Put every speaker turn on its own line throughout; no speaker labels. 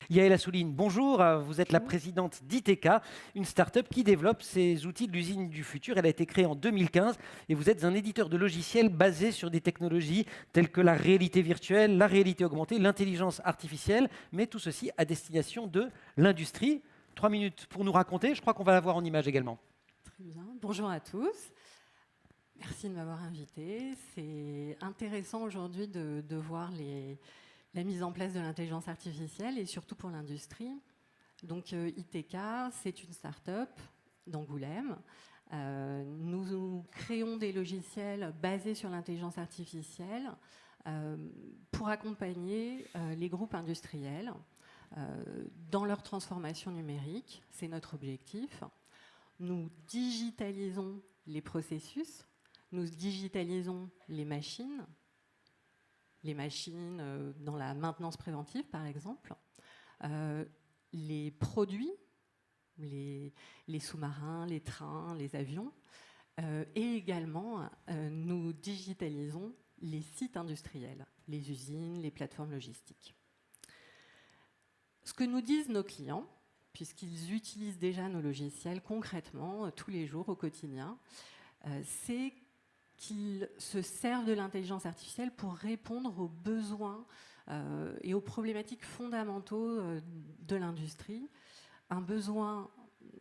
Yael Assouline, bonjour. Vous êtes la présidente d'ITK, une start-up qui développe ces outils de l'usine du futur. Elle a été créée en 2015 et vous êtes un éditeur de logiciels basé sur des technologies telles que la réalité virtuelle, la réalité augmentée, l'intelligence artificielle, mais tout ceci à destination de l'industrie. 3 minutes pour nous raconter. Je crois qu'on va la voir en image également.
Très bien. Bonjour à tous. Merci de m'avoir invité. C'est intéressant aujourd'hui de voir la mise en place de l'intelligence artificielle et surtout pour l'industrie. Donc ITK, c'est une start-up d'Angoulême. Nous créons des logiciels basés sur l'intelligence artificielle pour accompagner les groupes industriels dans leur transformation numérique. C'est notre objectif. Nous digitalisons les processus, nous digitalisons les machines dans la maintenance préventive par exemple, les produits, les sous-marins, les trains, les avions, et également nous digitalisons les sites industriels, les usines, les plateformes logistiques. Ce que nous disent nos clients, puisqu'ils utilisent déjà nos logiciels concrètement, tous les jours, au quotidien, c'est qu'ils se servent de l'intelligence artificielle pour répondre aux besoins et aux problématiques fondamentaux de l'industrie. Un besoin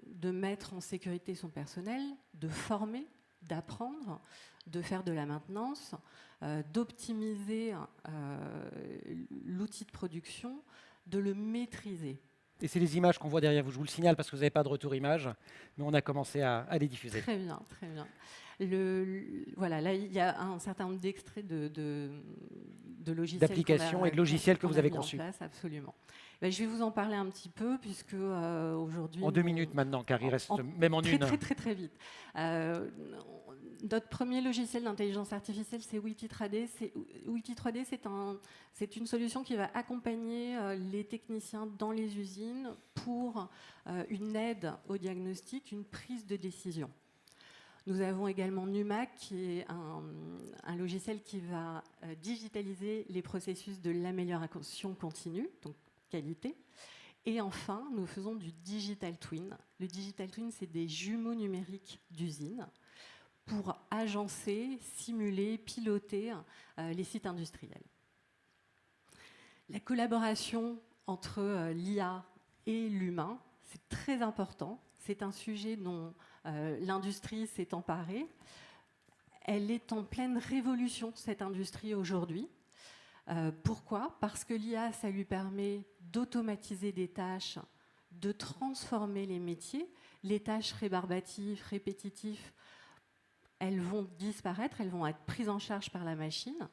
de mettre en sécurité son personnel, de former, d'apprendre, de faire de la maintenance, d'optimiser l'outil de production, de le maîtriser.
Et c'est les images qu'on voit derrière vous. Je vous le signale parce que vous n'avez pas de retour image, mais on a commencé à les diffuser.
Très bien, très bien. Voilà, là, il y a un certain nombre d'extraits de logiciels.
D'applications et de logiciels que vous avez conçus.
Absolument. Ben, je vais vous en parler un petit peu, puisque aujourd'hui...
En 2 minutes maintenant, car il reste même en une.
Très vite. Notre premier logiciel d'intelligence artificielle, c'est Wiki 3D. Wiki 3D, c'est une solution qui va accompagner les techniciens dans les usines pour une aide au diagnostic, une prise de décision. Nous avons également NUMAC, qui est un logiciel qui va digitaliser les processus de l'amélioration continue, donc qualité. Et enfin, nous faisons du Digital Twin. Le Digital Twin, c'est des jumeaux numériques d'usines pour agencer, simuler, piloter les sites industriels. La collaboration entre l'IA et l'humain, c'est très important. C'est un sujet dont l'industrie s'est emparée. Elle est en pleine révolution, cette industrie, aujourd'hui. Pourquoi ? Parce que l'IA, ça lui permet d'automatiser des tâches, de transformer les métiers. Les tâches rébarbatives, répétitives, elles vont disparaître, elles vont être prises en charge par la machine.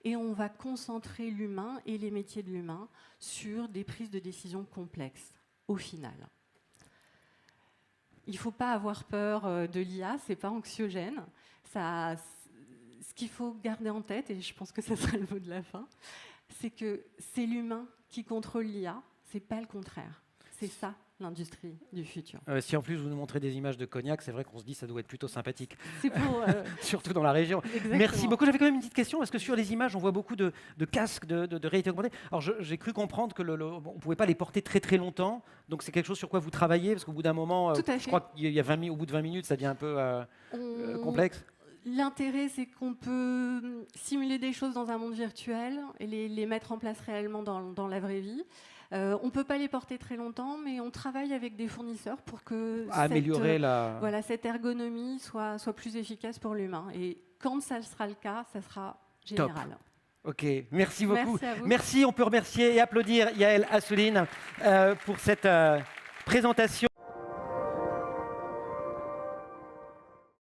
Et on va concentrer l'humain et les métiers de l'humain sur des prises de décision complexes, au final. Il ne faut pas avoir peur de l'IA, ce n'est pas anxiogène. Ce qu'il faut garder en tête, et je pense que ce sera le mot de la fin, c'est que c'est l'humain qui contrôle l'IA, ce n'est pas le contraire. C'est ça, l'industrie du futur.
Si en plus vous nous montrez des images de cognac, c'est vrai qu'on se dit que ça doit être plutôt sympathique.
C'est pour...
Surtout dans la région.
Exactement.
Merci beaucoup. J'avais quand même une petite question, parce que sur les images, on voit beaucoup de casques de réalité augmentée. Alors j'ai cru comprendre qu'on ne pouvait pas les porter très longtemps, donc c'est quelque chose sur quoi vous travaillez, parce qu'au bout d'un moment, je crois qu'au bout de 20 minutes, ça devient un peu complexe.
L'intérêt, c'est qu'on peut simuler des choses dans un monde virtuel et les mettre en place réellement dans la vraie vie. On ne peut pas les porter très longtemps, mais on travaille avec des fournisseurs pour que cette ergonomie soit plus efficace pour l'humain. Et quand ça sera le cas, ça sera général.
Top. Ok, merci beaucoup.
Merci à vous.
Merci, on peut remercier et applaudir Yael Assouline pour cette présentation.